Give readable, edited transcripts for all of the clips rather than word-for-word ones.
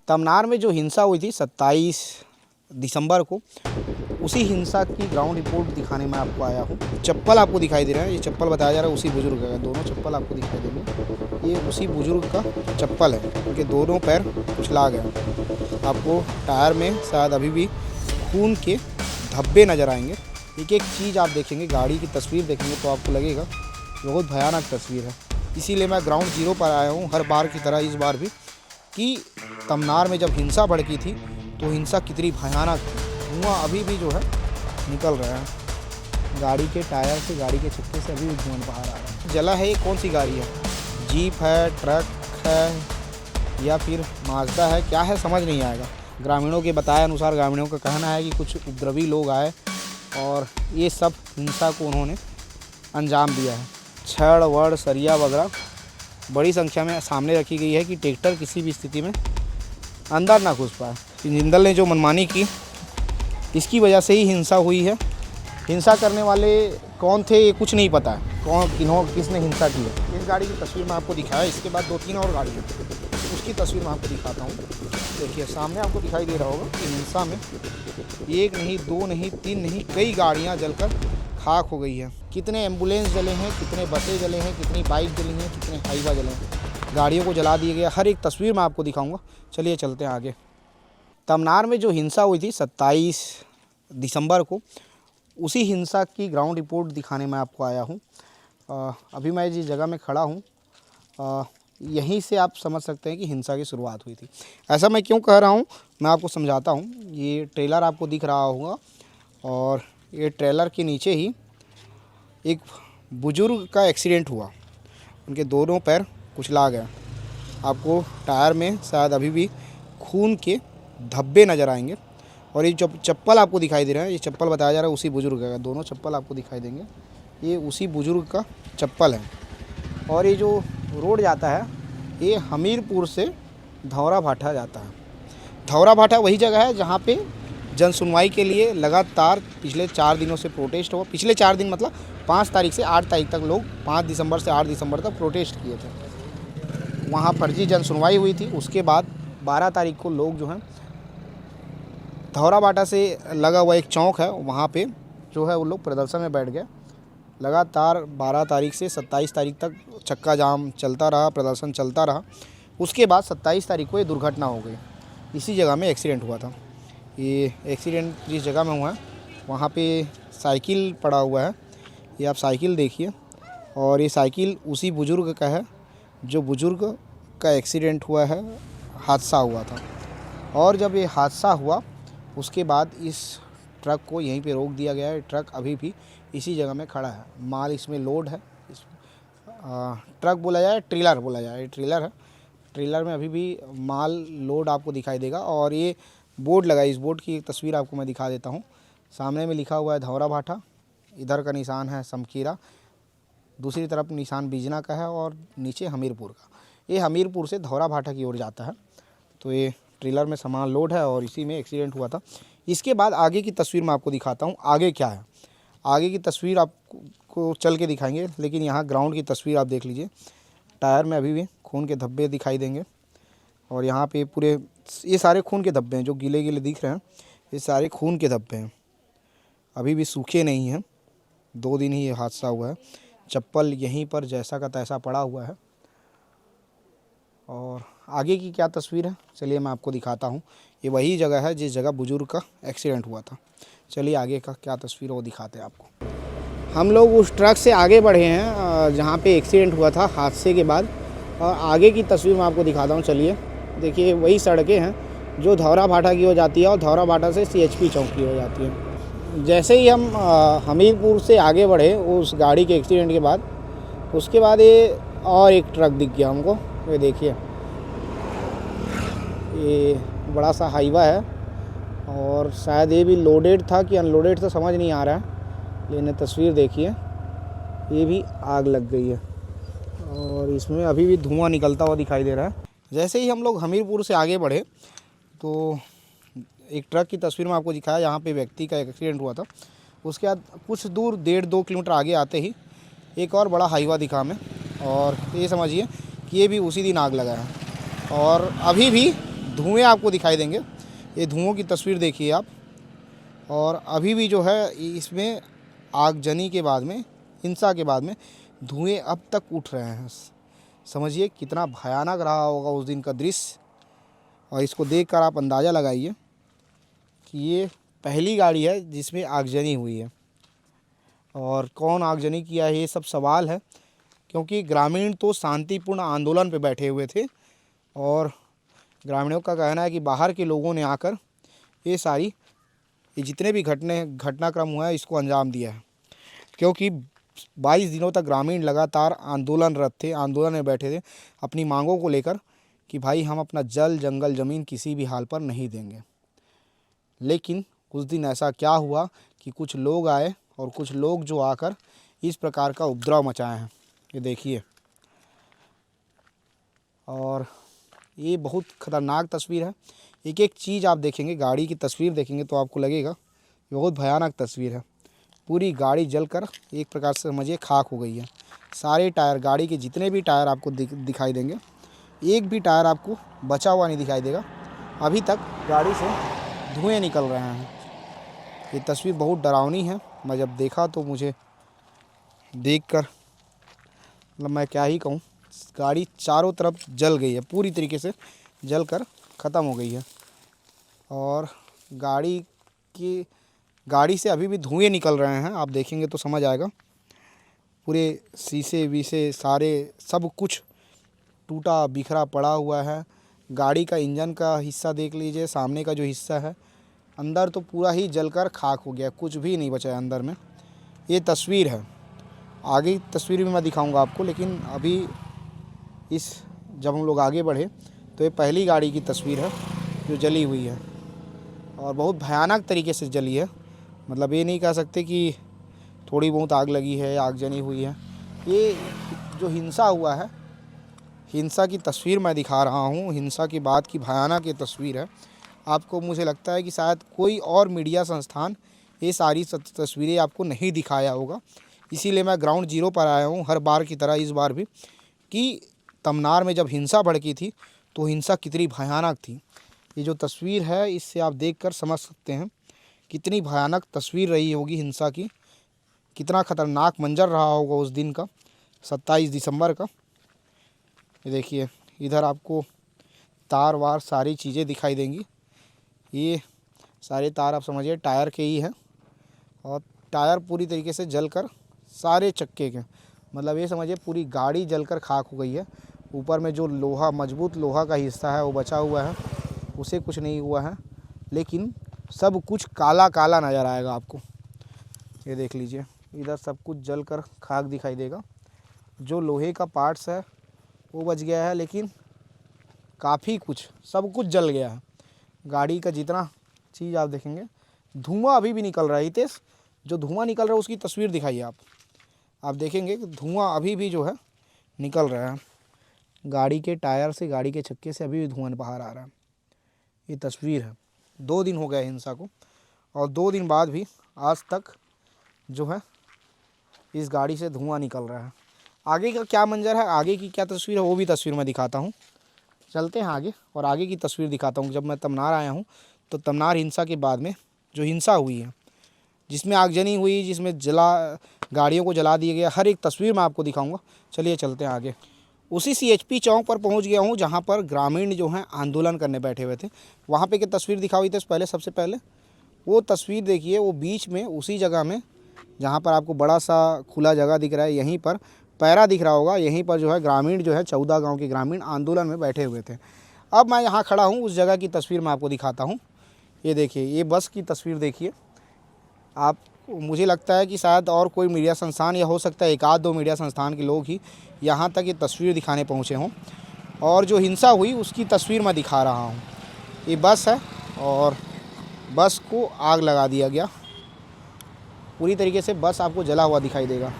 तमनार में जो हिंसा हुई थी 27 दिसंबर को, उसी हिंसा की ग्राउंड रिपोर्ट दिखाने में आपको आया हूँ। चप्पल आपको दिखाई दे रहा है, ये चप्पल बताया जा रहा है उसी बुजुर्ग का, दोनों चप्पल आपको दिखाई देंगे, ये उसी बुजुर्ग का चप्पल है। उनके दोनों पैर कुचला गए। आपको टायर में शायद अभी भी खून के धब्बे नज़र आएंगे। एक एक चीज़ आप देखेंगे, गाड़ी की तस्वीर देखेंगे तो आपको लगेगा बहुत भयानक तस्वीर है। इसीलिए मैं ग्राउंड जीरो पर आया हूँ, हर बार की तरह इस बार भी, कि तमनार में जब हिंसा भड़की थी तो हिंसा कितनी भयानक थी। धुआं अभी भी जो है निकल रहा है गाड़ी के टायर से, गाड़ी के चक्के से अभी भी धुआं बाहर आ रहा है। जला है ये कौन सी गाड़ी है, जीप है, ट्रक है या फिर माजदा है, क्या है समझ नहीं आएगा। ग्रामीणों के बताए अनुसार ग्रामीणों का कहना है कि कुछ उपद्रवी लोग आए और ये सब हिंसा को उन्होंने अंजाम दिया है। छड़ वड़ सरिया वगैरह बड़ी संख्या में सामने रखी गई है कि ट्रैक्टर किसी भी स्थिति में अंदर ना घुस पाए। जिंदल ने जो मनमानी की, इसकी वजह से ही हिंसा हुई है। हिंसा करने वाले कौन थे ये कुछ नहीं पता है, किसने हिंसा की है। इस गाड़ी की तस्वीर मैं आपको दिखाया, इसके बाद 2-3 और गाड़ी है, उसकी तस्वीर मैं आपको दिखाता हूँ। देखिए सामने आपको दिखाई दे रहा होगा कि हिंसा में 1 नहीं 2 नहीं 3 नहीं कई गाड़ियाँ जलकर खाक हो गई है। कितने एम्बुलेंस जले हैं, कितने बसें जले हैं, कितनी बाइक जली हैं, कितने हाईवा जले हैं, गाड़ियों को जला दिया गया। हर एक तस्वीर मैं आपको दिखाऊंगा। चलिए चलते हैं आगे। तमनार में जो हिंसा हुई थी 27 दिसंबर को, उसी हिंसा की ग्राउंड रिपोर्ट दिखाने में आपको आया हूँ। अभी मैं जिस जगह में खड़ा हूँ, यहीं से आप समझ सकते हैं कि हिंसा की शुरुआत हुई थी। ऐसा मैं क्यों कह रहा हूँ, मैं आपको समझाता हूँ। ये ट्रेलर आपको दिख रहा होगा और ये ट्रेलर के नीचे ही एक बुजुर्ग का एक्सीडेंट हुआ। उनके दोनों पैर कुचला गए। आपको टायर में शायद अभी भी खून के धब्बे नज़र आएंगे। और ये चप्पल आपको दिखाई दे रहा है, ये चप्पल बताया जा रहा है उसी बुजुर्ग का, दोनों चप्पल आपको दिखाई देंगे, ये उसी बुजुर्ग का चप्पल है। और ये जो रोड जाता है ये हमीरपुर से धौरा भाटा जाता है। धौरा भाटा वही जगह है जहाँ पे जन सुनवाई के लिए लगातार पिछले 4 दिनों से प्रोटेस्ट हुआ। पिछले 4 दिन मतलब 5 तारीख से 8 तारीख तक लोग 5 दिसंबर से 8 दिसंबर तक प्रोटेस्ट किए थे। वहाँ फर्जी जन सुनवाई हुई थी। उसके बाद 12 तारीख को लोग जो हैं धौरा भाटा से लगा हुआ एक चौक है, वहाँ पे जो है वो लोग प्रदर्शन में बैठ गए। लगातार 12 तारीख से 27 तारीख तक चक्का जाम चलता रहा, प्रदर्शन चलता रहा। उसके बाद 27 तारीख को ये दुर्घटना हो गई। इसी जगह में एक्सीडेंट हुआ था। ये एक्सीडेंट जिस जगह में हुआ है वहाँ पे साइकिल पड़ा हुआ है, ये आप साइकिल देखिए। और ये साइकिल उसी बुजुर्ग का है जो बुजुर्ग का एक्सीडेंट हुआ है, हादसा हुआ था। और जब ये हादसा हुआ उसके बाद इस ट्रक को यहीं पे रोक दिया गया है। ट्रक अभी भी इसी जगह में खड़ा है। माल इसमें लोड है। ट्रक बोला जाए, ट्रेलर बोला जाए, ट्रेलर है। ट्रेलर में अभी भी माल लोड आपको दिखाई देगा। और ये बोर्ड लगा है, इस बोर्ड की एक तस्वीर आपको मैं दिखा देता हूँ। सामने में लिखा हुआ है धौरा भाटा, इधर का निशान है समकीरा, दूसरी तरफ निशान बिजना का है और नीचे हमीरपुर का। ये हमीरपुर से धौरा भाटा की ओर जाता है। तो ये ट्रेलर में सामान लोड है और इसी में एक्सीडेंट हुआ था। इसके बाद आगे की तस्वीर मैं आपको दिखाता हूँ आगे क्या है। आगे की तस्वीर आपको चल के दिखाएंगे, लेकिन यहाँ ग्राउंड की तस्वीर आप देख लीजिए। टायर में अभी भी खून के धब्बे दिखाई देंगे। और यहाँ पे पूरे ये सारे खून के धब्बे हैं जो गीले गीले दिख रहे हैं, ये सारे खून के धब्बे हैं, अभी भी सूखे नहीं हैं। 2 दिन ही ये हादसा हुआ है। चप्पल यहीं पर जैसा का तैसा पड़ा हुआ है। और आगे की क्या तस्वीर है चलिए मैं आपको दिखाता हूँ। ये वही जगह है जिस जगह बुजुर्ग का एक्सीडेंट हुआ था। चलिए आगे का क्या तस्वीर है वो दिखाते हैं आपको। हम लोग उस ट्रक से आगे बढ़े हैं जहाँ पे एक्सीडेंट हुआ था हादसे के बाद। और आगे की तस्वीर मैं आपको दिखाता हूँ। चलिए देखिए, वही सड़कें हैं जो धौरा भाटा की हो जाती है और धौरा भाटा से CHP चौक की हो जाती है। जैसे ही हम हमीरपुर से आगे बढ़े उस गाड़ी के एक्सीडेंट के बाद, उसके बाद ये और एक ट्रक दिख गया हमको। ये देखिए, ये बड़ा सा हाईवा है और शायद ये भी लोडेड था कि अनलोडेड था समझ नहीं आ रहा है। लेकिन तस्वीर देखिए, ये भी आग लग गई है और इसमें अभी भी धुआं निकलता हुआ दिखाई दे रहा है। जैसे ही हम लोग हमीरपुर से आगे बढ़े तो एक ट्रक की तस्वीर में आपको दिखाया, यहाँ पे व्यक्ति का एक्सीडेंट हुआ था। उसके बाद कुछ दूर 1.5-2 किलोमीटर आगे आते ही एक और बड़ा हाईवा दिखा हमें। और ये समझिए कि ये भी उसी दिन आग लगा है। और अभी भी धुएँ आपको दिखाई देंगे। ये धुओं की तस्वीर देखिए आप। और अभी भी जो है इसमें आगजनी के बाद में, हिंसा के बाद में धुएँ अब तक उठ रहे हैं। समझिए कितना भयानक रहा होगा उस दिन का दृश्य। और इसको देखकर आप अंदाज़ा लगाइए कि ये पहली गाड़ी है जिसमें आगजनी हुई है। और कौन आगजनी किया है ये सब सवाल है, क्योंकि ग्रामीण तो शांतिपूर्ण आंदोलन पे बैठे हुए थे और ग्रामीणों का कहना है कि बाहर के लोगों ने आकर ये जितने भी घटनाक्रम हुआ है इसको अंजाम दिया है। क्योंकि 22 दिनों तक ग्रामीण लगातार आंदोलनरत थे, आंदोलन में बैठे थे अपनी मांगों को लेकर कि भाई हम अपना जल जंगल ज़मीन किसी भी हाल पर नहीं देंगे। लेकिन कुछ दिन ऐसा क्या हुआ कि कुछ लोग आए और कुछ लोग जो आकर इस प्रकार का उपद्रव मचाए हैं, ये देखिए। और ये बहुत ख़तरनाक तस्वीर है। एक एक चीज़ आप देखेंगे, गाड़ी की तस्वीर देखेंगे तो आपको लगेगा ये बहुत भयानक तस्वीर है। पूरी गाड़ी जलकर एक प्रकार से समझिए खाक हो गई है। सारे टायर, गाड़ी के जितने भी टायर आपको दिखाई देंगे, एक भी टायर आपको बचा हुआ नहीं दिखाई देगा। अभी तक गाड़ी से धुएँ निकल रहे हैं। ये तस्वीर बहुत डरावनी है। मैं जब देखा तो मुझे देखकर मतलब मैं क्या ही कहूँ, गाड़ी चारों तरफ जल गई है, पूरी तरीके से जलकर ख़त्म हो गई है। और गाड़ी से अभी भी धुएँ निकल रहे हैं, आप देखेंगे तो समझ आएगा। पूरे शीशे वीशे सारे सब कुछ टूटा बिखरा पड़ा हुआ है। गाड़ी का इंजन का हिस्सा देख लीजिए, सामने का जो हिस्सा है अंदर तो पूरा ही जलकर खाक हो गया, कुछ भी नहीं बचा है अंदर में। ये तस्वीर है, आगे तस्वीर भी मैं दिखाऊंगा आपको, लेकिन अभी जब हम लोग आगे बढ़े तो ये पहली गाड़ी की तस्वीर है जो जली हुई है और बहुत भयानक तरीके से जली है। मतलब ये नहीं कह सकते कि थोड़ी बहुत आग लगी है, आगजनी हुई है। ये जो हिंसा हुआ है, हिंसा की तस्वीर मैं दिखा रहा हूँ। हिंसा की बात की भयानक ये तस्वीर है। आपको, मुझे लगता है कि शायद कोई और मीडिया संस्थान ये सारी तस्वीरें आपको नहीं दिखाया होगा। इसीलिए मैं ग्राउंड जीरो पर आया हूँ, हर बार की तरह इस बार भी, कि तमनार में जब हिंसा भड़की थी तो हिंसा कितनी भयानक थी। ये जो तस्वीर है इससे आप देखकर समझ सकते हैं कितनी भयानक तस्वीर रही होगी हिंसा की, कितना ख़तरनाक मंजर रहा होगा उस दिन का, 27 दिसंबर का। ये देखिए, इधर आपको तार वार सारी चीज़ें दिखाई देंगी। ये सारे तार आप समझिए टायर के ही हैं और टायर पूरी तरीके से जलकर सारे चक्के के, मतलब ये समझिए पूरी गाड़ी जलकर खाक हो गई है। ऊपर में जो लोहा, मजबूत लोहा का हिस्सा है वो बचा हुआ है, उसे कुछ नहीं हुआ है, लेकिन सब कुछ काला काला नज़र आएगा आपको। ये देख लीजिए, इधर सब कुछ जलकर खाक दिखाई देगा। जो लोहे का पार्ट्स है वो बच गया है, लेकिन काफ़ी कुछ, सब कुछ जल गया है। गाड़ी का जितना चीज़ आप देखेंगे, धुआं अभी भी निकल रहा है। हितेश, जो धुआं निकल रहा है उसकी तस्वीर दिखाइए आप देखेंगे कि धुआं अभी भी जो है निकल रहा है। गाड़ी के टायर से, गाड़ी के चक्के से अभी भी धुआं बाहर आ रहा है। ये तस्वीर है। 2 दिन हो गए हिंसा को और 2 दिन बाद भी आज तक जो है इस गाड़ी से धुआं निकल रहा है। आगे का क्या मंजर है, आगे की क्या तस्वीर है, वो भी तस्वीर मैं दिखाता हूँ। चलते हैं आगे और आगे की तस्वीर दिखाता हूँ। जब मैं तमनार आया हूँ तो तमनार हिंसा के बाद में जो हिंसा हुई है, जिसमें आगजनी हुई, जिसमें गाड़ियों को जला दिया गया, हर एक तस्वीर मैं आपको दिखाऊंगा। चलिए चलते हैं आगे। उसी CHP चौक पर पहुंच गया हूं जहां पर ग्रामीण जो हैं आंदोलन करने बैठे हुए थे। वहां पे की तस्वीर दिखाई थी पहले, सबसे पहले वो तस्वीर देखिए। वो बीच में उसी जगह में जहां पर आपको बड़ा सा खुला जगह दिख रहा है, यहीं पर पैरा दिख रहा होगा, यहीं पर जो है ग्रामीण जो है 14 गाँव के ग्रामीण आंदोलन में बैठे हुए थे। अब मैं यहाँ खड़ा हूँ, उस जगह की तस्वीर मैं आपको दिखाता हूँ। ये देखिए, ये बस की तस्वीर देखिए आप। मुझे लगता है कि शायद और कोई मीडिया संस्थान, या हो सकता है 1-2 मीडिया संस्थान के लोग ही यहाँ तक ये तस्वीर दिखाने पहुँचे हों। और जो हिंसा हुई उसकी तस्वीर मैं दिखा रहा हूँ। ये बस है और बस को आग लगा दिया गया। पूरी तरीके से बस आपको जला हुआ दिखाई देगा।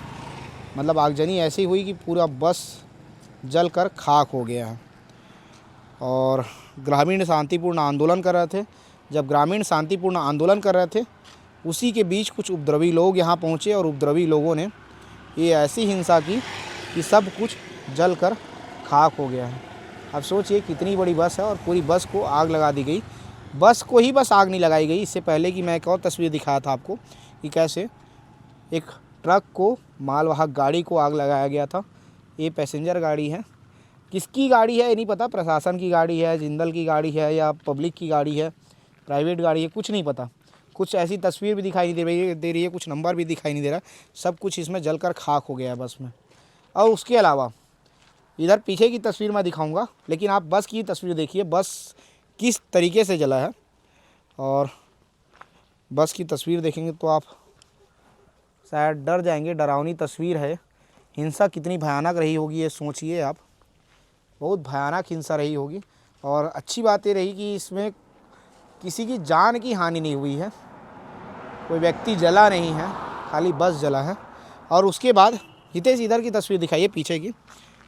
मतलब आगजनी ऐसी हुई कि पूरा बस जलकर खाक हो गया है। और ग्रामीण शांतिपूर्ण आंदोलन कर रहे थे। जब ग्रामीण शांतिपूर्ण आंदोलन कर रहे थे, उसी के बीच कुछ उपद्रवी लोग यहाँ पहुँचे और उपद्रवी लोगों ने ये ऐसी हिंसा की कि सब कुछ जलकर खाक हो गया है। अब सोचिए कितनी बड़ी बस है और पूरी बस को आग लगा दी गई। बस को ही बस आग नहीं लगाई गई, इससे पहले कि मैं एक और तस्वीर दिखाया था आपको कि कैसे एक ट्रक को, मालवाहक गाड़ी को आग लगाया गया था। ये पैसेंजर गाड़ी है, किसकी गाड़ी है ये नहीं पता, प्रशासन की गाड़ी है, जिंदल की गाड़ी है या पब्लिक की गाड़ी है, प्राइवेट गाड़ी है, कुछ नहीं पता। कुछ ऐसी तस्वीर भी दिखाई नहीं दे रही है, कुछ नंबर भी दिखाई नहीं दे रहा, सब कुछ इसमें जलकर खाक हो गया है बस में। और उसके अलावा इधर पीछे की तस्वीर मैं दिखाऊंगा, लेकिन आप बस की तस्वीर देखिए, बस किस तरीके से जला है। और बस की तस्वीर देखेंगे तो आप शायद डर जाएंगे, डरावनी तस्वीर है। हिंसा कितनी भयानक रही होगी ये सोचिए आप, बहुत भयानक हिंसा रही होगी। और अच्छी बात ये रही कि इसमें किसी की जान की हानि नहीं हुई है, कोई व्यक्ति जला नहीं है, खाली बस जला है। और उसके बाद हितेश इधर की तस्वीर दिखाइए पीछे की,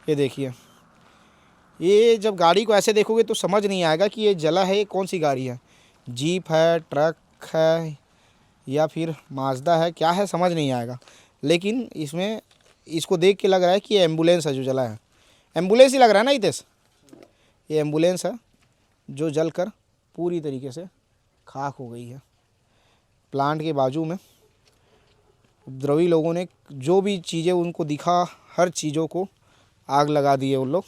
ये देखिए। ये जब गाड़ी को ऐसे देखोगे तो समझ नहीं आएगा कि ये जला है, ये कौन सी गाड़ी है, जीप है, ट्रक है या फिर माजदा है, क्या है समझ नहीं आएगा। लेकिन इसमें इसको देख के लग रहा है कि ये एम्बुलेंस है जो जला है, एम्बुलेंस ही लग रहा है ना हितेश, ये एम्बुलेंस है जो जलकर पूरी तरीके से खाक हो गई है। प्लांट के बाजू में उपद्रवी लोगों ने जो भी चीज़ें उनको दिखा, हर चीज़ों को आग लगा दी है उन लोग।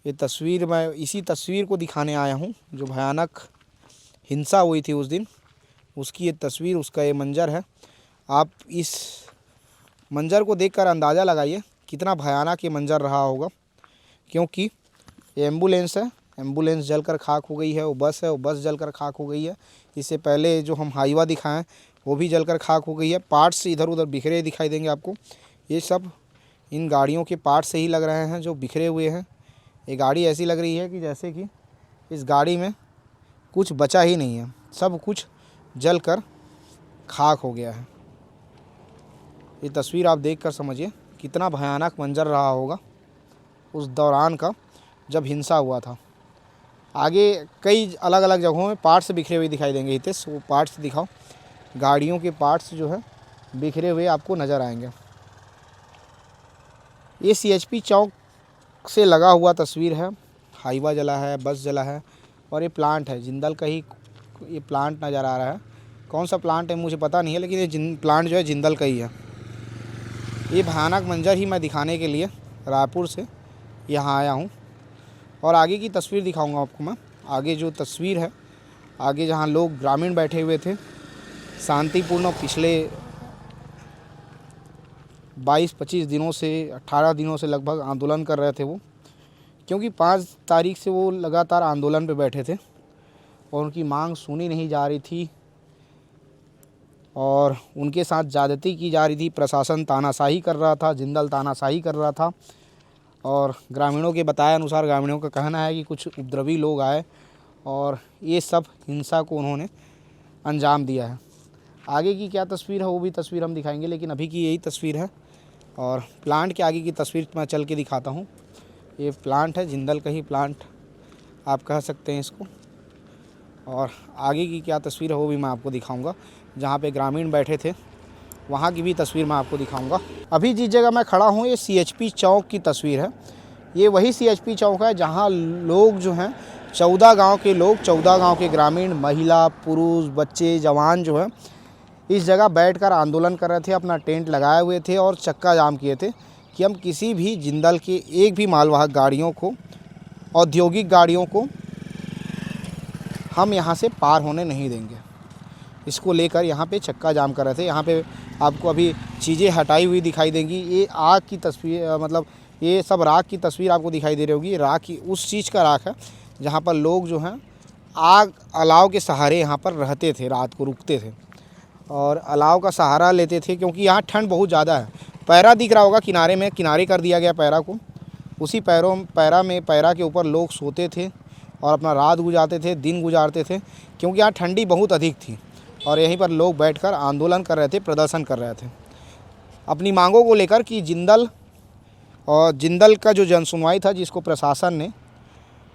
ये तस्वीर, मैं इसी तस्वीर को दिखाने आया हूँ जो भयानक हिंसा हुई थी उस दिन, उसकी ये तस्वीर, उसका ये मंजर है। आप इस मंजर को देखकर अंदाज़ा लगाइए कितना भयानक ये मंजर रहा होगा, क्योंकि ये एम्बुलेंस है, एम्बुलेंस जलकर खाक हो गई है। वो बस है, वो बस जलकर खाक हो गई है। इससे पहले जो हम हाईवा दिखाएं वो भी जलकर खाक हो गई है। पार्ट्स इधर उधर बिखरे दिखाई देंगे आपको, ये सब इन गाड़ियों के पार्ट्स से ही लग रहे हैं जो बिखरे हुए हैं। ये गाड़ी ऐसी लग रही है कि जैसे कि इस गाड़ी में कुछ बचा ही नहीं है, सब कुछ जलकर खाक हो गया है। ये तस्वीर आप देखकर समझिए कितना भयानक मंजर रहा होगा उस दौरान का जब हिंसा हुआ था। आगे कई अलग अलग जगहों में पार्ट्स बिखरे हुए दिखाई देंगे हितेश, वो पार्ट्स दिखाओ, गाड़ियों के पार्ट्स जो है बिखरे हुए आपको नज़र आएंगे। ये CHP चौक से लगा हुआ तस्वीर है, हाईवा जला है, बस जला है और ये प्लांट है जिंदल का ही, ये प्लांट नज़र आ रहा है। कौन सा प्लांट है मुझे पता नहीं है, लेकिन ये प्लांट जो है जिंदल का ही है। ये भयानक मंजर ही मैं दिखाने के लिए रायपुर से यहाँ आया हूँ। और आगे की तस्वीर दिखाऊंगा आपको मैं। आगे जो तस्वीर है, आगे जहाँ लोग ग्रामीण बैठे हुए थे शांतिपूर्ण, पिछले 22-25 दिनों से, 18 दिनों से लगभग आंदोलन कर रहे थे वो, क्योंकि 5 तारीख से वो लगातार आंदोलन पे बैठे थे और उनकी मांग सुनी नहीं जा रही थी और उनके साथ ज़्यादती की जा रही थी। प्रशासन तानाशाही कर रहा था, जिंदल तानाशाही कर रहा था और ग्रामीणों के बताए अनुसार ग्रामीणों का कहना है कि कुछ उपद्रवी लोग आए और ये सब हिंसा को उन्होंने अंजाम दिया है। आगे की क्या तस्वीर है वो भी तस्वीर हम दिखाएंगे, लेकिन अभी की यही तस्वीर है। और प्लांट के आगे की तस्वीर मैं चल के दिखाता हूँ। ये प्लांट है, जिंदल का ही प्लांट आप कह सकते हैं इसको। और आगे की क्या तस्वीर है वो भी मैं आपको दिखाऊंगा। जहाँ पे ग्रामीण बैठे थे वहाँ की भी तस्वीर मैं आपको दिखाऊंगा। अभी जिस जगह मैं खड़ा हूँ ये CHP चौक की तस्वीर है। ये वही CHP चौक है जहाँ लोग जो हैं 14 गांव के लोग, 14 गांव के ग्रामीण, महिला, पुरुष, बच्चे, जवान जो हैं इस जगह बैठकर आंदोलन कर रहे थे, अपना टेंट लगाए हुए थे और चक्का जाम किए थे कि हम किसी भी जिंदल के एक भी मालवाहक गाड़ियों को, औद्योगिक गाड़ियों को हम यहाँ से पार होने नहीं देंगे। इसको लेकर यहाँ पे चक्का जाम कर रहे थे। यहाँ पे आपको अभी चीज़ें हटाई हुई दिखाई देंगी। ये आग की तस्वीर, मतलब ये सब राख की तस्वीर आपको दिखाई दे रही होगी। राख की उस चीज़ का राख है जहाँ पर लोग जो हैं आग अलाव के सहारे यहाँ पर रहते थे, रात को रुकते थे और अलाव का सहारा लेते थे, क्योंकि यहाँ ठंड बहुत ज़्यादा है। पैरा दिख रहा होगा किनारे में, किनारे कर दिया गया पैरा को, उसी पैरा के ऊपर लोग सोते थे और अपना रात गुजारते थे, दिन गुजारते थे, क्योंकि यहाँ ठंडी बहुत अधिक थी और यहीं पर लोग बैठकर आंदोलन कर रहे थे, प्रदर्शन कर रहे थे अपनी मांगों को लेकर कि जिंदल का जो जनसुनवाई था जिसको प्रशासन ने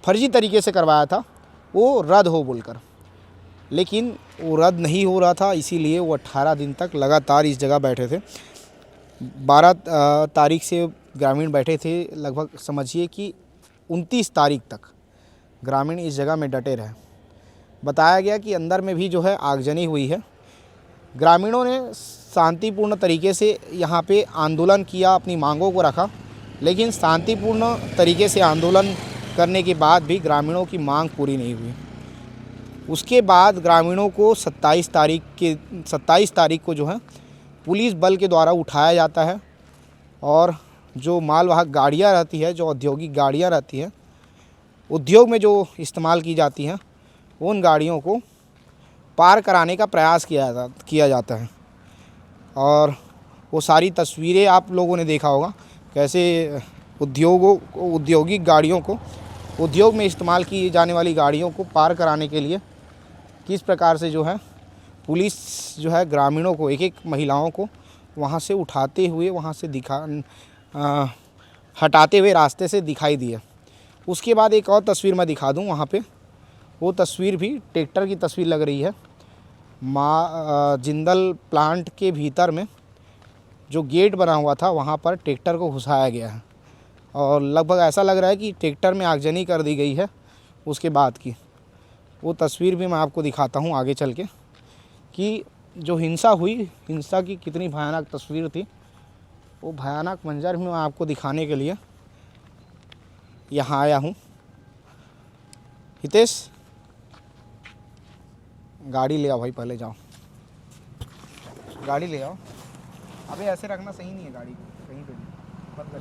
फर्जी तरीके से करवाया था वो रद्द हो बोलकर, लेकिन वो रद्द नहीं हो रहा था। इसीलिए वो 18 दिन तक लगातार इस जगह बैठे थे। 12 तारीख से ग्रामीण बैठे थे, लगभग समझिए कि 29 तारीख तक ग्रामीण इस जगह में डटे रहे। बताया गया कि अंदर में भी जो है आगजनी हुई है। ग्रामीणों ने शांतिपूर्ण तरीके से यहाँ पे आंदोलन किया, अपनी मांगों को रखा, लेकिन शांतिपूर्ण तरीके से आंदोलन करने के बाद भी ग्रामीणों की मांग पूरी नहीं हुई। उसके बाद ग्रामीणों को 27 तारीख को जो है पुलिस बल के द्वारा उठाया जाता है और जो मालवाहक गाड़ियाँ रहती है, जो औद्योगिक गाड़ियाँ रहती हैं, उद्योग में जो इस्तेमाल की जाती हैं, उन गाड़ियों को पार कराने का प्रयास किया जाता है। और वो सारी तस्वीरें आप लोगों ने देखा होगा, कैसे औद्योगिक गाड़ियों को, उद्योग में इस्तेमाल की जाने वाली गाड़ियों को पार कराने के लिए किस प्रकार से जो है पुलिस जो है ग्रामीणों को, एक एक महिलाओं को वहाँ से उठाते हुए, वहाँ से हटाते हुए रास्ते से दिखाई दिए। उसके बाद एक और तस्वीर मैं दिखा दूँ वहाँ पे। वो तस्वीर भी ट्रैक्टर की तस्वीर लग रही है। जिंदल प्लांट के भीतर में जो गेट बना हुआ था, वहाँ पर ट्रैक्टर को घुसाया गया है और लगभग ऐसा लग रहा है कि ट्रैक्टर में आगजनी कर दी गई है। उसके बाद की वो तस्वीर भी मैं आपको दिखाता हूँ आगे चल के, कि जो हिंसा हुई, हिंसा की कितनी भयानक तस्वीर थी। वो भयानक मंजर भी मैं आपको दिखाने के लिए यहाँ आया हूँ। हितेश, गाड़ी ले आओ भाई, पहले जाओ गाड़ी ले आओ। अबे ऐसे रखना सही नहीं है गाड़ी कहीं पे भी। बंद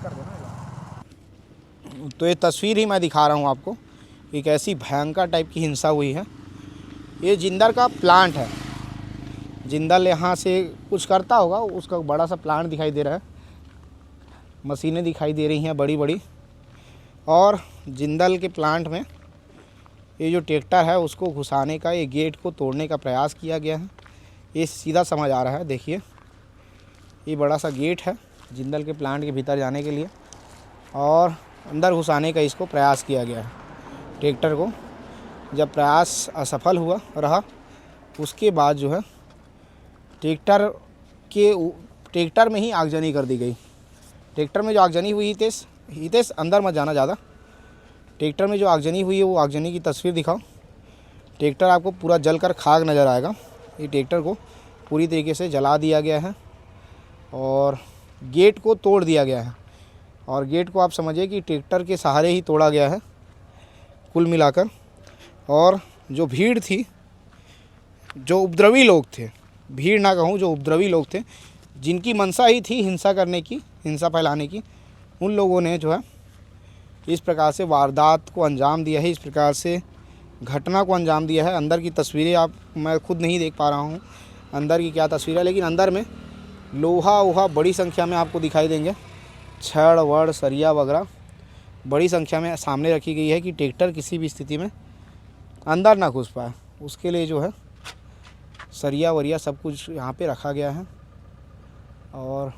कर दो ना। तो ये तस्वीर ही मैं दिखा रहा हूँ आपको, एक ऐसी भयंकर टाइप की हिंसा हुई है। ये जिंदल का प्लांट है। जिंदल यहाँ से कुछ करता होगा, उसका बड़ा सा प्लांट दिखाई दे रहा है, मशीनें दिखाई दे रही हैं बड़ी बड़ी। और जिंदल के प्लांट में ये जो ट्रैक्टर है उसको घुसाने का, ये गेट को तोड़ने का प्रयास किया गया है। ये सीधा समझ आ रहा है, देखिए ये बड़ा सा गेट है जिंदल के प्लांट के भीतर जाने के लिए, और अंदर घुसाने का इसको प्रयास किया गया है ट्रैक्टर को। जब प्रयास असफल हुआ रहा, उसके बाद जो है ट्रैक्टर में ही आगजनी कर दी गई। ट्रैक्टर में जो आगजनी हुई, हितेश अंदर मत जाना ज़्यादा। ट्रैक्टर में जो आगजनी हुई है, वो आगजनी की तस्वीर दिखाओ। ट्रैक्टर आपको पूरा जलकर खाक नज़र आएगा। ये ट्रैक्टर को पूरी तरीके से जला दिया गया है और गेट को तोड़ दिया गया है। और गेट को आप समझिए कि ट्रैक्टर के सहारे ही तोड़ा गया है कुल मिलाकर। और जो भीड़ थी, जो उपद्रवी लोग थे, भीड़ ना कहूँ, जो उपद्रवी लोग थे, जिनकी मंशा ही थी हिंसा करने की, हिंसा फैलाने की, उन लोगों ने जो है इस प्रकार से वारदात को अंजाम दिया है, इस प्रकार से घटना को अंजाम दिया है। अंदर की तस्वीरें मैं खुद नहीं देख पा रहा हूँ अंदर की क्या तस्वीर है, लेकिन अंदर में लोहा वोहा बड़ी संख्या में आपको दिखाई देंगे। छड़ वड़ सरिया वगैरह बड़ी संख्या में सामने रखी गई है कि ट्रैक्टर किसी भी स्थिति में अंदर ना घुस पाए, उसके लिए जो है सरिया वरिया सब कुछ यहाँ पे रखा गया है। और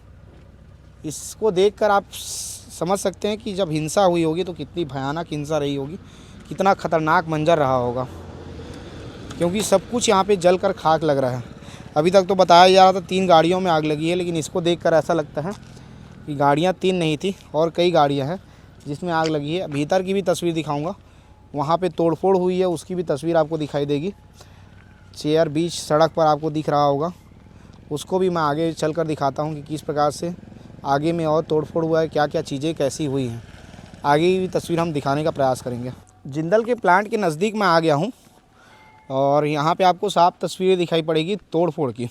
इसको देखकर आप समझ सकते हैं कि जब हिंसा हुई होगी तो कितनी भयानक हिंसा रही होगी, कितना ख़तरनाक मंजर रहा होगा, क्योंकि सब कुछ यहाँ पे जलकर खाक लग रहा है। अभी तक तो बताया जा रहा था 3 गाड़ियों में आग लगी है, लेकिन इसको देखकर ऐसा लगता है कि गाड़ियाँ 3 नहीं थी और कई गाड़ियाँ हैं जिसमें आग लगी है। भीतर की भी तस्वीर दिखाऊँगा, वहाँ पे तोड़फोड़ हुई है उसकी भी तस्वीर आपको दिखाई देगी। चेयर बीच सड़क पर आपको दिख रहा होगा, उसको भी मैं आगे चलकर दिखाता हूँ कि किस प्रकार से आगे में और तोड़फोड़ हुआ है, क्या क्या चीज़ें कैसी हुई हैं। आगे की तस्वीर हम दिखाने का प्रयास करेंगे। जिंदल के प्लांट के नज़दीक मैं आ गया हूँ और यहाँ पे आपको साफ तस्वीरें दिखाई पड़ेगी तोड़फोड़ की।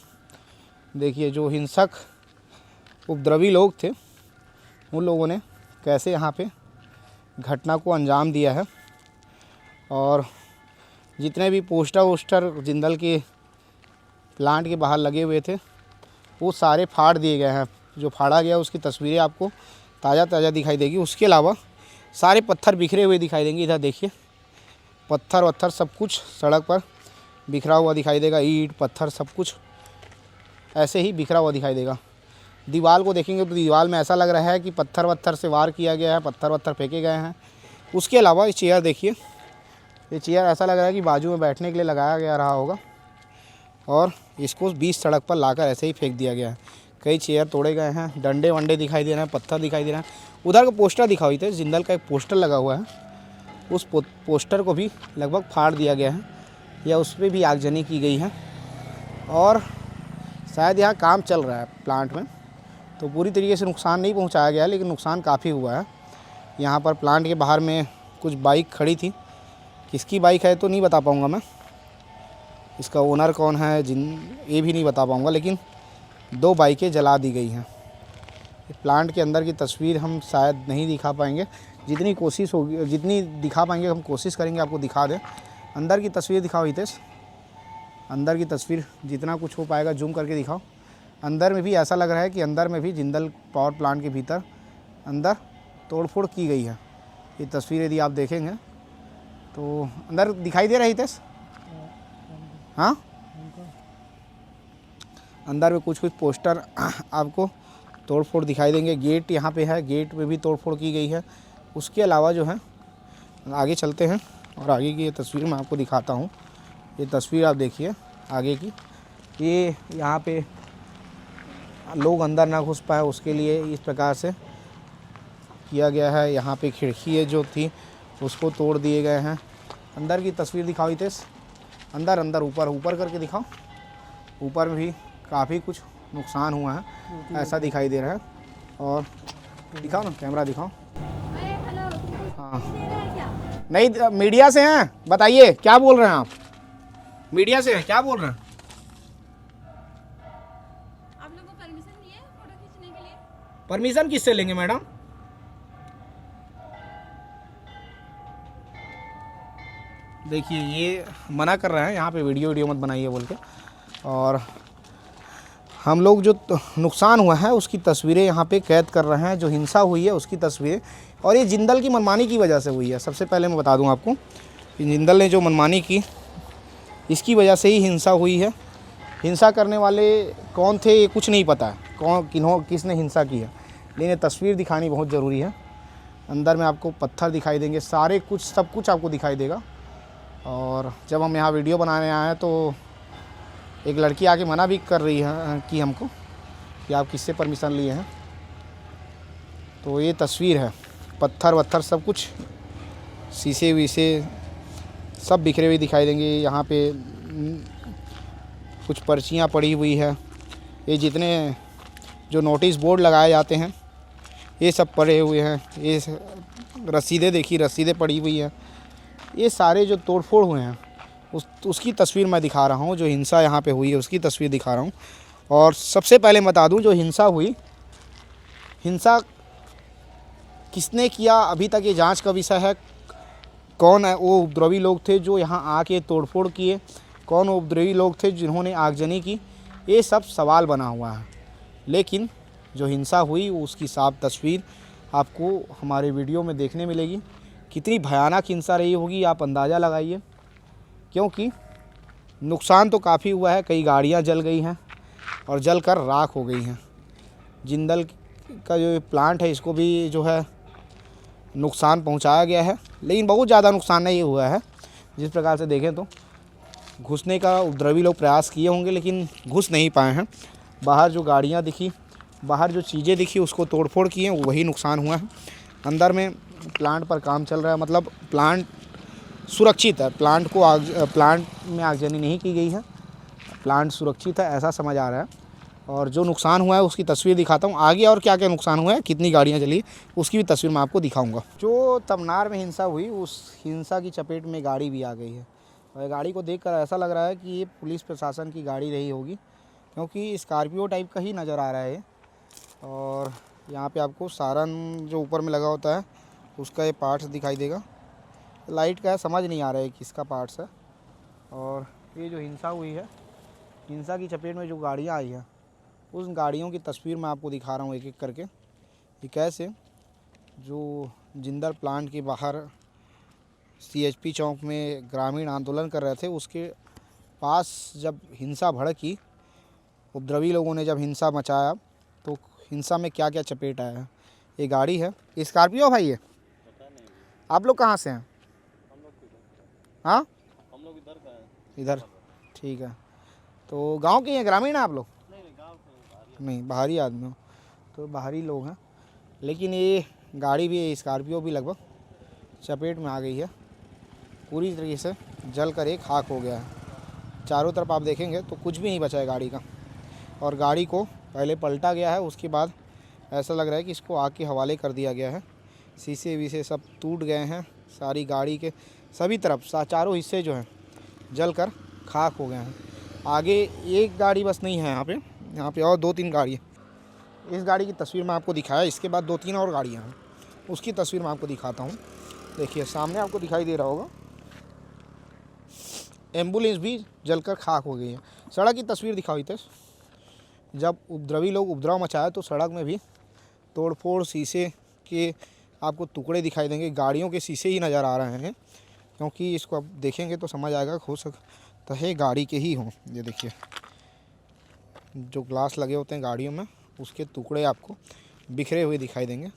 देखिए जो हिंसक उपद्रवी लोग थे, उन लोगों ने कैसे यहाँ पे घटना को अंजाम दिया है। और जितने भी पोस्टर वोस्टर जिंदल के प्लांट के बाहर लगे हुए थे, वो सारे फाड़ दिए गए हैं। जो फाड़ा गया उसकी तस्वीरें आपको ताज़ा ताज़ा दिखाई देगी। उसके अलावा सारे पत्थर बिखरे हुए दिखाई देंगे। इधर देखिए पत्थर वत्थर सब कुछ सड़क पर बिखरा हुआ दिखाई देगा। ईंट पत्थर सब कुछ ऐसे ही बिखरा हुआ दिखाई देगा। दीवार को देखेंगे तो दीवार में ऐसा लग रहा है कि पत्थर वत्थर से वार किया गया है, पत्थर वत्थर फेंके गए हैं। उसके अलावा ये चेयर देखिए, ये चेयर ऐसा लग रहा है कि बाजू में बैठने के लिए लगाया गया रहा होगा और इसको बीच सड़क पर लाकर ऐसे ही फेंक दिया गया है। कई चेयर तोड़े गए हैं, डंडे वंडे दिखाई दे रहे हैं, पत्थर दिखाई दे रहे हैं। उधर का पोस्टर दिखाई थे, जिंदल का एक पोस्टर लगा हुआ है, उस पोस्टर को भी लगभग फाड़ दिया गया है या उस पर भी आगजनी की गई है। और शायद यहाँ काम चल रहा है प्लांट में, तो पूरी तरीके से नुकसान नहीं पहुँचाया गया है, लेकिन नुकसान काफ़ी हुआ है। यहाँ पर प्लांट के बाहर में कुछ बाइक खड़ी थी, किसकी बाइक है तो नहीं बता पाऊँगा मैं, इसका ओनर कौन है ये भी नहीं बता पाऊँगा, लेकिन 2 बाइकें जला दी गई हैं। प्लांट के अंदर की तस्वीर हम शायद नहीं दिखा पाएंगे, जितनी कोशिश होगी, जितनी दिखा पाएंगे हम कोशिश करेंगे आपको दिखा दें। अंदर की तस्वीर दिखाओ हितेश, अंदर की तस्वीर जितना कुछ हो पाएगा जूम करके दिखाओ। अंदर में भी ऐसा लग रहा है कि अंदर में भी जिंदल पावर प्लांट के भीतर अंदर तोड़फोड़ की गई है। ये तस्वीर यदि आप देखेंगे तो अंदर दिखाई दे रहा है हितेश, हाँ अंदर में कुछ पोस्टर आपको तोड़फोड़ दिखाई देंगे। गेट यहाँ पे है, गेट में भी तोड़फोड़ की गई है। उसके अलावा जो है आगे चलते हैं और आगे की ये तस्वीर मैं आपको दिखाता हूँ। ये तस्वीर आप देखिए आगे की, ये यहाँ पे लोग अंदर ना घुस पाए उसके लिए इस प्रकार से किया गया है। यहाँ पे खिड़की जो थी उसको तोड़ दिए गए हैं। अंदर की तस्वीर दिखाओ हितेश, अंदर अंदर ऊपर करके दिखाओ। ऊपर में भी काफ़ी कुछ नुकसान हुआ है ऐसा दिखाई दे रहा है। और दिखाओ ना, कैमरा दिखाओ। हाँ नहीं, मीडिया से हैं, बताइए क्या बोल रहे हैं आप? मीडिया से हैं, क्या बोल रहे हैं? आप लोगों को परमिशन दी है फोटो खींचने के लिए? परमिशन किससे लेंगे मैडम? देखिए ये मना कर रहे हैं यहाँ पे वीडियो मत बनाइए बोल के। और हम लोग जो नुकसान हुआ है उसकी तस्वीरें यहाँ पे कैद कर रहे हैं, जो हिंसा हुई है उसकी तस्वीरें। और ये जिंदल की मनमानी की वजह से हुई है। सबसे पहले मैं बता दूं आपको कि जिंदल ने जो मनमानी की इसकी वजह से ही हिंसा हुई है। हिंसा करने वाले कौन थे ये कुछ नहीं पता है, कौन किसने हिंसा की है, लेकिन तस्वीर दिखानी बहुत ज़रूरी है। अंदर में आपको पत्थर दिखाई देंगे, सारे कुछ सब कुछ आपको दिखाई देगा। और जब हम यहाँ वीडियो बनाने आए हैं तो एक लड़की आके मना भी कर रही है कि हमको कि आप किससे परमिशन लिए हैं। तो ये तस्वीर है, पत्थर वत्थर सब कुछ, शीशे वीशे सब बिखरे हुए दिखाई देंगे। यहाँ पे कुछ पर्चियाँ पड़ी हुई है, ये जितने जो नोटिस बोर्ड लगाए जाते हैं ये सब पड़े हुए हैं। ये रसीदें देखिए, रसीदें पड़ी हुई हैं। ये सारे जो तोड़फोड़ हुए हैं उसकी तस्वीर मैं दिखा रहा हूँ। जो हिंसा यहाँ पे हुई है उसकी तस्वीर दिखा रहा हूँ। और सबसे पहले बता दूँ, जो हिंसा हुई, हिंसा किसने किया अभी तक ये जांच का विषय है। कौन है वो उपद्रवी लोग थे जो यहाँ आके तोड़फोड़ किए, कौन वो उपद्रवी लोग थे जिन्होंने आगजनी की, ये सब सवाल बना हुआ है। लेकिन जो हिंसा हुई उसकी साफ तस्वीर आपको हमारे वीडियो में देखने मिलेगी। कितनी भयानक हिंसा रही होगी आप अंदाज़ा लगाइए, क्योंकि नुकसान तो काफ़ी हुआ है। कई गाड़ियाँ जल गई हैं और जल कर राख हो गई हैं। जिंदल का जो प्लांट है इसको भी जो है नुकसान पहुंचाया गया है, लेकिन बहुत ज़्यादा नुकसान नहीं हुआ है। जिस प्रकार से देखें तो घुसने का उपद्रवी लोग प्रयास किए होंगे लेकिन घुस नहीं पाए हैं। बाहर जो गाड़ियां दिखी, बाहर जो चीज़ें दिखी उसको तोड़फोड़ किए, वही नुकसान हुआ है। अंदर में प्लांट पर काम चल रहा है, मतलब प्लांट सुरक्षित है। प्लांट में आगजनी नहीं की गई है, प्लांट सुरक्षित है ऐसा समझ आ रहा है। और जो नुकसान हुआ है उसकी तस्वीर दिखाता हूँ आगे, और क्या क्या नुकसान हुआ है, कितनी गाड़ियाँ जली उसकी भी तस्वीर मैं आपको दिखाऊंगा। जो तमनार में हिंसा हुई उस हिंसा की चपेट में गाड़ी भी आ गई है। और गाड़ी को देखकर ऐसा लग रहा है कि ये पुलिस प्रशासन की गाड़ी रही होगी, क्योंकि स्कॉर्पियो टाइप का ही नज़र आ रहा है। और यहाँ पे आपको सारन जो ऊपर में लगा होता है उसका ये पार्ट्स दिखाई देगा। लाइट का है, समझ नहीं आ रहा है किसका पार्ट्स है। और ये जो हिंसा हुई है, हिंसा की चपेट में जो गाड़ियाँ आई हैं उस गाड़ियों की तस्वीर मैं आपको दिखा रहा हूँ एक एक करके। ये कैसे जो जिंदल प्लांट के बाहर CHP चौक में ग्रामीण आंदोलन कर रहे थे, उसके पास जब हिंसा भड़की, उपद्रवी लोगों ने जब हिंसा मचाया तो हिंसा में क्या क्या चपेट आया है। ये गाड़ी है स्कॉर्पियो भाई, है आप लोग कहाँ से हैं? हाँ हम लोग इधर का है। इधर, ठीक है। तो गांव के हैं, ग्रामीण हैं आप लोग? नहीं गांव से नहीं, बाहरी आदमी हो तो बाहरी लोग हैं। लेकिन ये गाड़ी भी, स्कॉर्पियो भी लगभग चपेट में आ गई है, पूरी तरीके से जल कर एक खाक हो गया है। चारों तरफ आप देखेंगे तो कुछ भी नहीं बचा है गाड़ी का। और गाड़ी को पहले पलटा गया है, उसके बाद ऐसा लग रहा है कि इसको आग के हवाले कर दिया गया है। शीशे वीशे सब टूट गए हैं, सारी गाड़ी के सभी तरफ चारों हिस्से जो हैं जल कर खाक हो गए हैं। आगे एक गाड़ी बस नहीं है यहाँ पे और 2-3 गाड़ी है। इस गाड़ी की तस्वीर मैं आपको दिखाया, इसके बाद 2-3 और गाड़ियाँ हैं, उसकी तस्वीर मैं आपको दिखाता हूँ। देखिए सामने आपको दिखाई दे रहा होगा, एम्बुलेंस भी जलकर खाक हो गई है। सड़क की तस्वीर दिखाओ हितेश। जब उपद्रवी लोग उपद्रव मचाए तो सड़क में भी तोड़फोड़, शीशे के आपको टुकड़े दिखाई देंगे, गाड़ियों के शीशे ही नज़र आ रहे हैं, क्योंकि इसको आप देखेंगे तो समझ आएगा, हो सकता है गाड़ी के ही हों। ये देखिए जो ग्लास लगे होते हैं गाड़ियों में, उसके टुकड़े आपको बिखरे हुए दिखाई देंगे।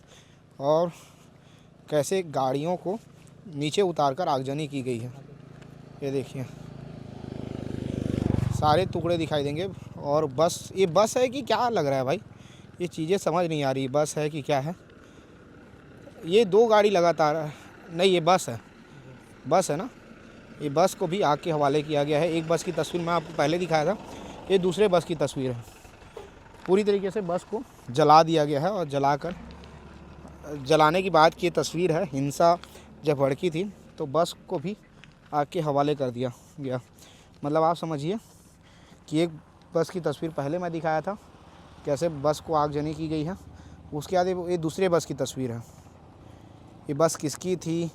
और कैसे गाड़ियों को नीचे उतारकर आगजनी की गई है, ये देखिए सारे टुकड़े दिखाई देंगे। और बस, ये बस है कि क्या लग रहा है भाई, ये चीज़ें समझ नहीं आ रही, बस है कि क्या है। ये 2 गाड़ी लगातार, नहीं ये बस है ना, ये बस को भी आग के हवाले किया गया है। एक बस की तस्वीर मैं आपको पहले दिखाया था, ये दूसरे बस की तस्वीर है। पूरी तरीके से बस को जला दिया गया है और जलाने की बाद की तस्वीर है। हिंसा जब भड़की थी तो बस को भी आग के हवाले कर दिया गया। मतलब आप समझिए कि एक बस की तस्वीर पहले मैं दिखाया था, कैसे बस को आगजनी की गई है। उसके बाद ये दूसरे बस की तस्वीर है। ये बस किसकी थी,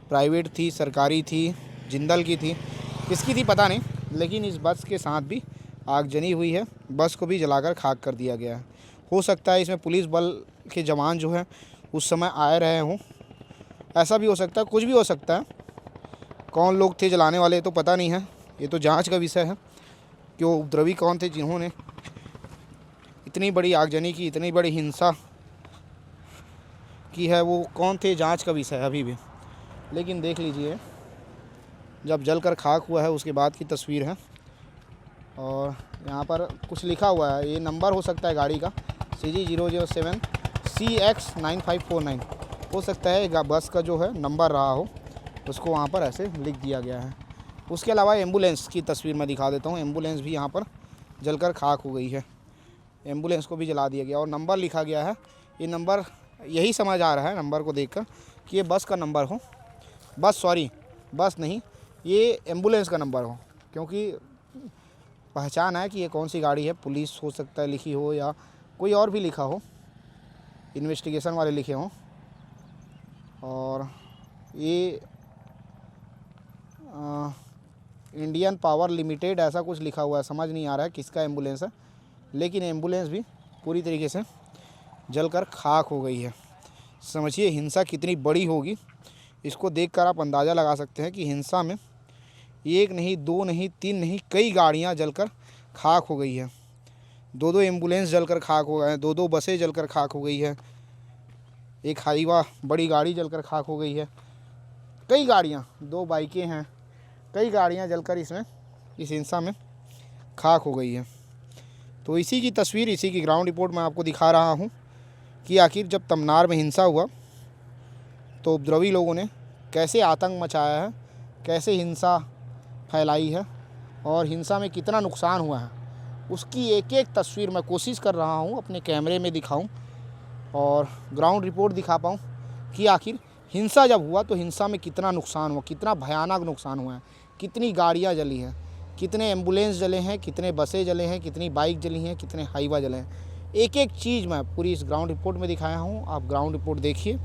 प्राइवेट थी, सरकारी थी, जिंदल की थी, किसकी थी पता नहीं, लेकिन इस बस के साथ भी आगजनी हुई है। बस को भी जलाकर खाक कर दिया गया है। हो सकता है इसमें पुलिस बल के जवान जो हैं उस समय आए रहे हों, ऐसा भी हो सकता है, कुछ भी हो सकता है। कौन लोग थे जलाने वाले तो पता नहीं है, ये तो जांच का विषय है कि वो उपद्रवी कौन थे जिन्होंने इतनी बड़ी आगजनी की, इतनी बड़ी हिंसा की है, वो कौन थे, जांच का विषय है अभी भी। लेकिन देख लीजिए जब जलकर खाक हुआ है उसके बाद की तस्वीर है। और यहाँ पर कुछ लिखा हुआ है, ये नंबर हो सकता है गाड़ी का CG007 CX9549, हो सकता है बस का जो है नंबर रहा हो, उसको वहाँ पर ऐसे लिख दिया गया है। उसके अलावा एम्बुलेंस की तस्वीर मैं दिखा देता हूँ। एम्बुलेंस भी यहाँ पर जलकर खाक हो गई है, एम्बुलेंस को भी जला दिया गया और नंबर लिखा गया है। ये नंबर, यही समझ आ रहा है नंबर को देखकर कि ये बस का नंबर हो, बस नहीं, ये एम्बुलेंस का नंबर हो, क्योंकि पहचान है कि ये कौन सी गाड़ी है। पुलिस हो सकता है लिखी हो, या कोई और भी लिखा हो, इन्वेस्टिगेशन वाले लिखे हों। और ये इंडियन पावर लिमिटेड ऐसा कुछ लिखा हुआ है, समझ नहीं आ रहा है किसका एम्बुलेंस है, लेकिन एम्बुलेंस भी पूरी तरीके से जलकर खाक हो गई है। समझिए हिंसा कितनी बड़ी होगी, इसको देखकर आप अंदाज़ा लगा सकते हैं कि हिंसा में 1 नहीं, 2 नहीं, 3 नहीं, कई गाड़ियां जलकर खाक हो गई है। 2 एम्बुलेंस जलकर खाक हो गए हैं, 2 बसें जलकर खाक हो गई है, एक हाईवा बड़ी गाड़ी जलकर खाक हो गई है, कई गाड़ियां, 2 बाइकें हैं, कई गाड़ियां जलकर इस हिंसा में खाक हो गई है। तो इसी की तस्वीर, इसी की ग्राउंड रिपोर्ट मैं आपको दिखा रहा हूं कि आखिर जब तमनार में हिंसा हुआ तो उपद्रवी लोगों ने कैसे आतंक मचाया है, कैसे हिंसा फैलाई है और हिंसा में कितना नुकसान हुआ है, उसकी एक एक तस्वीर मैं कोशिश कर रहा हूं अपने कैमरे में दिखाऊं और ग्राउंड रिपोर्ट दिखा पाऊं कि आखिर हिंसा जब हुआ तो हिंसा में कितना नुकसान हुआ, कितना भयानक नुकसान हुआ है, कितनी गाड़ियां जली हैं, कितने एम्बुलेंस जले हैं, कितने बसें जले हैं, कितनी बाइक जली हैं, कितने हाईवा जले हैं। एक एक चीज़ मैं पूरी इस ग्राउंड रिपोर्ट में दिखाया हूँ। आप ग्राउंड रिपोर्ट देखिए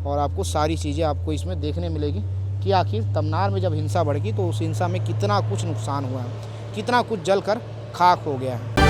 और आपको सारी चीज़ें आपको इसमें देखने मिलेगी कि आखिर तमनार में जब हिंसा भड़की तो उस हिंसा में कितना कुछ नुकसान हुआ है, कितना कुछ जल कर खाक हो गया है।